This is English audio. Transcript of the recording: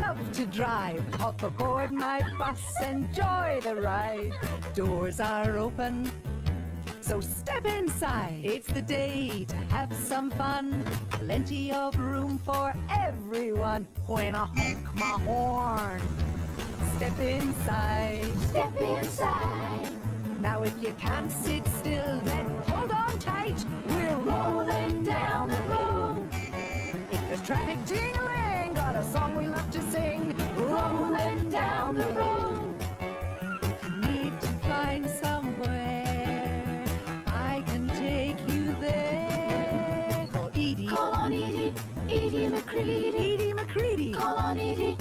love to drive. Hop aboard my bus, enjoy the ride. Doors are open, so step inside. It's the day to have some fun. Plenty of room for everyone. When I honk my horn, step inside. Step inside. Now if you can't sit still, then hold on tight. We're rolling down the road. If there's traffic jingling, got a song we love to sing. Rolling down the road. If you need to find somewhere, I can take you there. Call Edie. Call on Edie, Edie McCready. Edie McCready. Call on Edie.